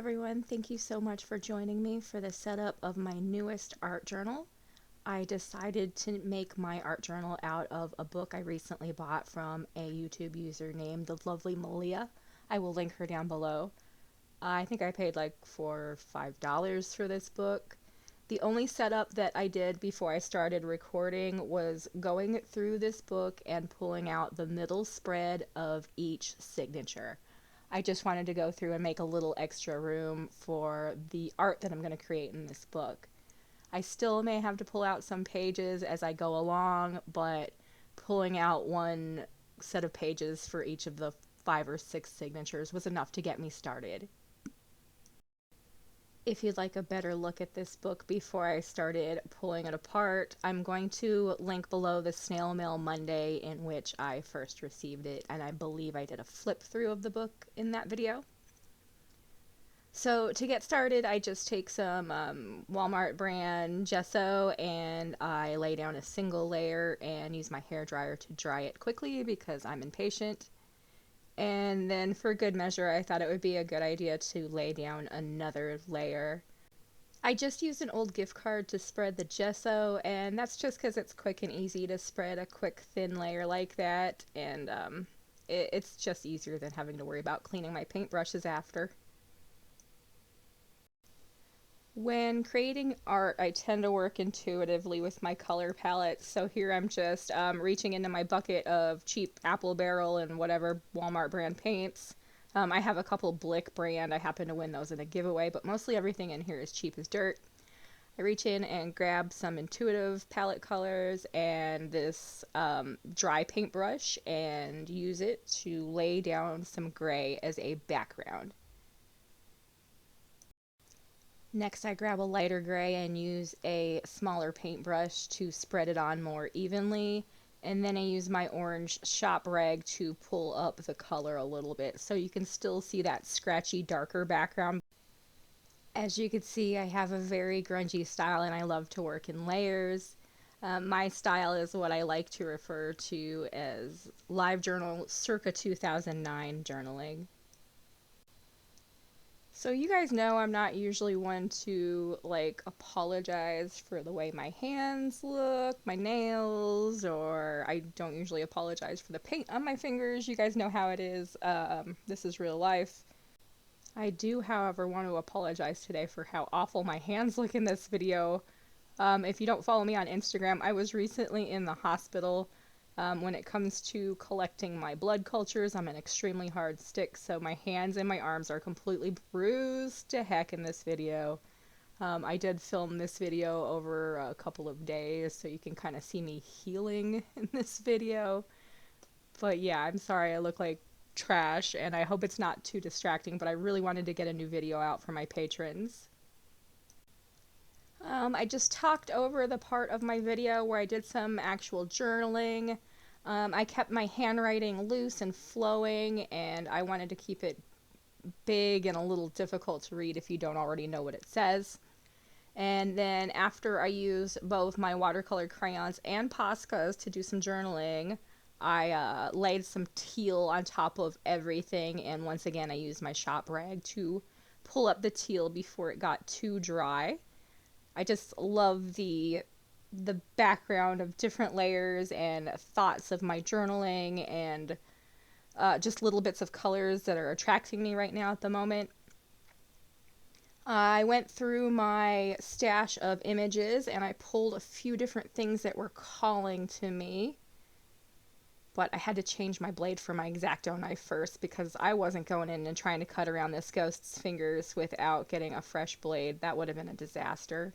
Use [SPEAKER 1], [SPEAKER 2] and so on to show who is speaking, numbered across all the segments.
[SPEAKER 1] everyone, thank you so much for joining me for the setup of my newest art journal. I decided to make my art journal out of a book I recently bought from a YouTube user named the lovely 𝓁𝑜𝓋𝑒. I will link her down below. I think I paid like $4 or $5 for this book. The only setup that I did before I started recording was going through this book and pulling out the middle spread of each signature. I just wanted to go through and make a little extra room for the art that I'm going to create in this book. I still may have to pull out some pages as I go along, but pulling out one set of pages for each of the 5 or 6 signatures was enough to get me started. If you'd like a better look at this book before I started pulling it apart, I'm going to link below the snail mail Monday in which I first received it, and I believe I did a flip through of the book in that video. So to get started, I just take some Walmart brand gesso and I lay down a single layer and use my hairdryer to dry it quickly because I'm impatient. And then for good measure, I thought it would be a good idea to lay down another layer. I just used an old gift card to spread the gesso, and that's just because it's quick and easy to spread a quick thin layer like that, and it's just easier than having to worry about cleaning my paintbrushes after. When creating art, I tend to work intuitively with my color palette, so here I'm just reaching into my bucket of cheap Apple Barrel and whatever Walmart brand paints. I have a couple Blick brand, I happen to win those in a giveaway, but mostly everything in here is cheap as dirt. I reach in and grab some intuitive palette colors and this dry paintbrush and use it to lay down some gray as a background. Next, I grab a lighter gray and use a smaller paintbrush to spread it on more evenly. And then I use my orange shop rag to pull up the color a little bit so you can still see that scratchy, darker background. As you can see, I have a very grungy style and I love to work in layers. My style is what I like to refer to as LiveJournal circa 2009 journaling. So you guys know I'm not usually one to like apologize for the way my hands look, my nails, or I don't usually apologize for the paint on my fingers. You guys know how it is. This is real life. I do, however, want to apologize today for how awful my hands look in this video. If you don't follow me on Instagram, I was recently in the hospital. When it comes to collecting my blood cultures, I'm an extremely hard stick, so my hands and my arms are completely bruised to heck in this video. I did film this video over a couple of days, so you can kind of see me healing in this video. But yeah, I'm sorry I look like trash, and I hope it's not too distracting, but I really wanted to get a new video out for my patrons. I just talked over the part of my video where I did some actual journaling. I kept my handwriting loose and flowing, and I wanted to keep it big and a little difficult to read if you don't already know what it says. And then after I used both my watercolor crayons and Poscas to do some journaling, I laid some teal on top of everything, and once again I used my shop rag to pull up the teal before it got too dry. I just love the background of different layers and thoughts of my journaling and just little bits of colors that are attracting me right now at the moment. I went through my stash of images and I pulled a few different things that were calling to me, but I had to change my blade for my X-Acto knife first because I wasn't going in and trying to cut around this ghost's fingers without getting a fresh blade. That would have been a disaster.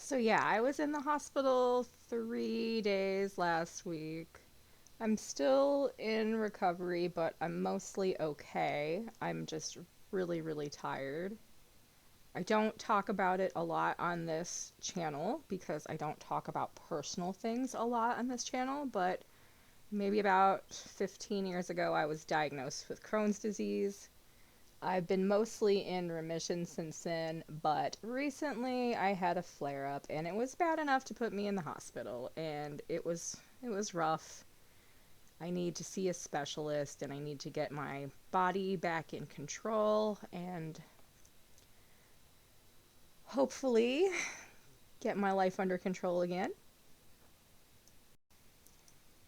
[SPEAKER 1] So yeah, I was in the hospital 3 days last week. I'm still in recovery, but I'm mostly okay. I'm just really, really tired. I don't talk about it a lot on this channel because I don't talk about personal things a lot on this channel, but maybe about 15 years ago I was diagnosed with Crohn's disease. I've been mostly in remission since then, but recently I had a flare-up and it was bad enough to put me in the hospital, and it was rough. I need to see a specialist and I need to get my body back in control and hopefully get my life under control again.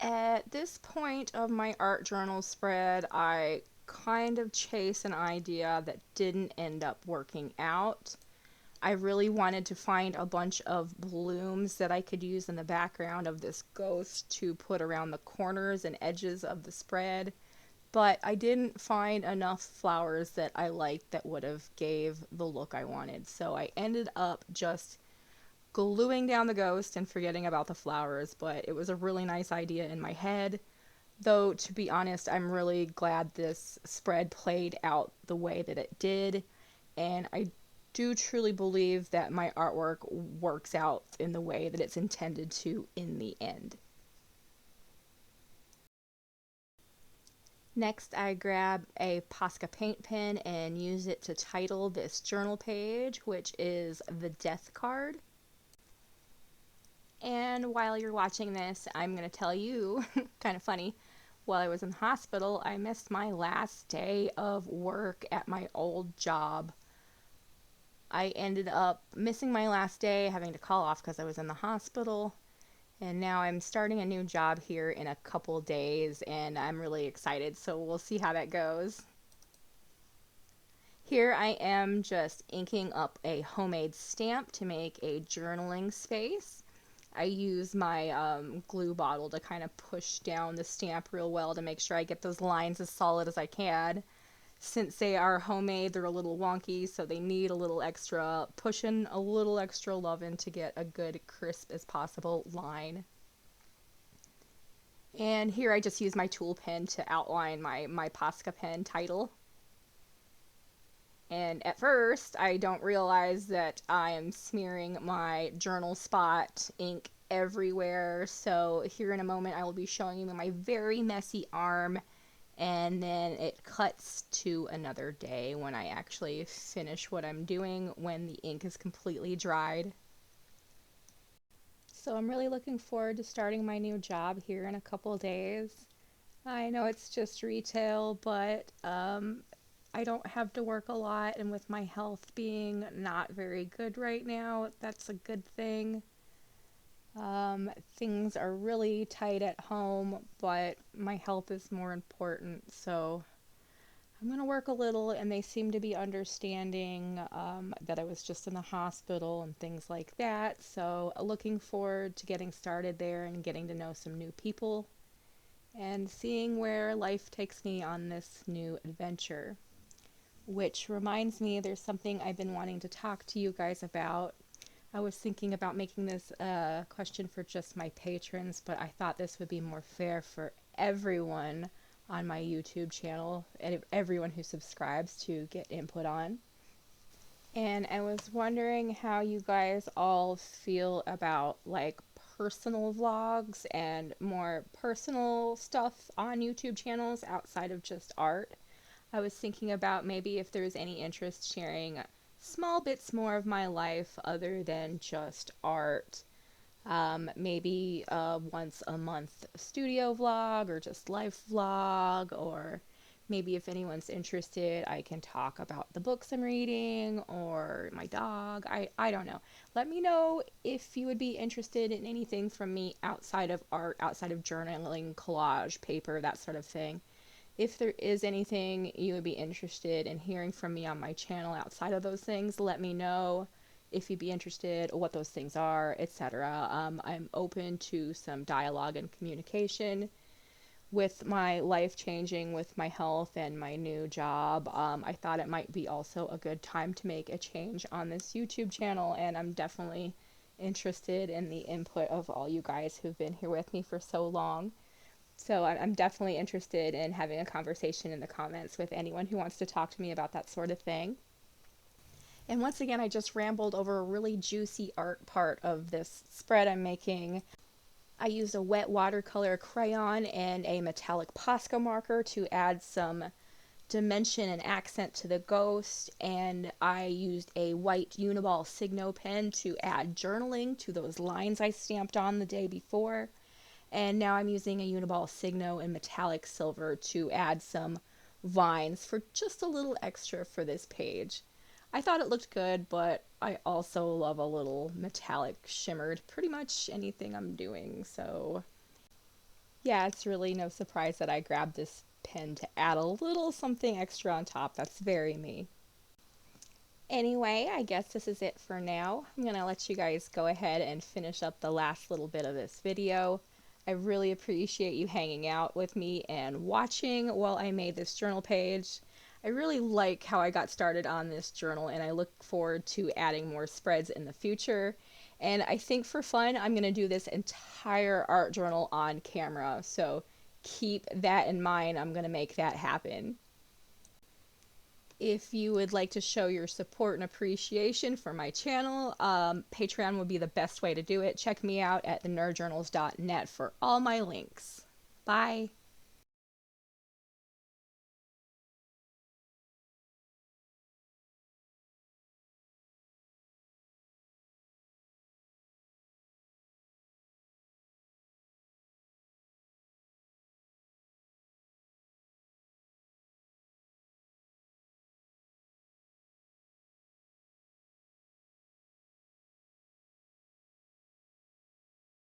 [SPEAKER 1] At this point of my art journal spread, I kind of chased an idea that didn't end up working out. I really wanted to find a bunch of blooms that I could use in the background of this ghost to put around the corners and edges of the spread, but I didn't find enough flowers that I liked that would have gave the look I wanted. So I ended up just gluing down the ghost and forgetting about the flowers, but it was a really nice idea in my head. Though, to be honest, I'm really glad this spread played out the way that it did, and I do truly believe that my artwork works out in the way that it's intended to in the end. Next, I grab a Posca paint pen and use it to title this journal page, which is The Death Card. And while you're watching this, I'm going to tell you, kind of funny, while I was in the hospital, I missed my last day of work at my old job. I ended up missing my last day, having to call off because I was in the hospital. And now I'm starting a new job here in a couple days, and I'm really excited, so we'll see how that goes. Here I am just inking up a homemade stamp to make a journaling space. I use my glue bottle to kind of push down the stamp real well to make sure I get those lines as solid as I can. Since they are homemade, they're a little wonky, so they need a little extra pushing, a little extra loving to get a good, crisp as possible line. And here I just use my tool pen to outline my Posca pen title. And at first, I don't realize that I am smearing my journal spot ink everywhere. So here in a moment, I will be showing you my very messy arm, and then it cuts to another day when I actually finish what I'm doing when the ink is completely dried. So I'm really looking forward to starting my new job here in a couple days. I know it's just retail, but I don't have to work a lot, and with my health being not very good right now, that's a good thing. Things are really tight at home, but my health is more important, so I'm going to work a little, and they seem to be understanding that I was just in the hospital and things like that, so looking forward to getting started there and getting to know some new people and seeing where life takes me on this new adventure. Which reminds me, there's something I've been wanting to talk to you guys about. I was thinking about making this a question for just my patrons, but I thought this would be more fair for everyone on my YouTube channel and everyone who subscribes to get input on. And I was wondering how you guys all feel about like personal vlogs and more personal stuff on YouTube channels outside of just art. I was thinking about maybe if there's any interest sharing small bits more of my life other than just art. Maybe once a month studio vlog or just life vlog, or maybe if anyone's interested, I can talk about the books I'm reading or my dog. I don't know. Let me know if you would be interested in anything from me outside of art, outside of journaling, collage, paper, that sort of thing. If there is anything you would be interested in hearing from me on my channel outside of those things, let me know if you'd be interested, what those things are, etc. I'm open to some dialogue and communication. With my life changing with my health and my new job, I thought it might be also a good time to make a change on this YouTube channel, and I'm definitely interested in the input of all you guys who've been here with me for so long. So I'm definitely interested in having a conversation in the comments with anyone who wants to talk to me about that sort of thing. And once again, I just rambled over a really juicy art part of this spread I'm making. I used a wet watercolor crayon and a metallic Posca marker to add some dimension and accent to the ghost, and I used a white Uniball Signo pen to add journaling to those lines I stamped on the day before. And now I'm using a Uniball Signo in metallic silver to add some vines for just a little extra for this page. I thought it looked good, but I also love a little metallic shimmered pretty much anything I'm doing. So yeah, it's really no surprise that I grabbed this pen to add a little something extra on top. That's very me. Anyway, I guess this is it for now. I'm going to let you guys go ahead and finish up the last little bit of this video. I really appreciate you hanging out with me and watching while I made this journal page. I really like how I got started on this journal, and I look forward to adding more spreads in the future. And I think for fun, I'm going to do this entire art journal on camera. So keep that in mind. I'm going to make that happen. If you would like to show your support and appreciation for my channel, Patreon would be the best way to do it. Check me out at thenerdjournals.net for all my links. Bye.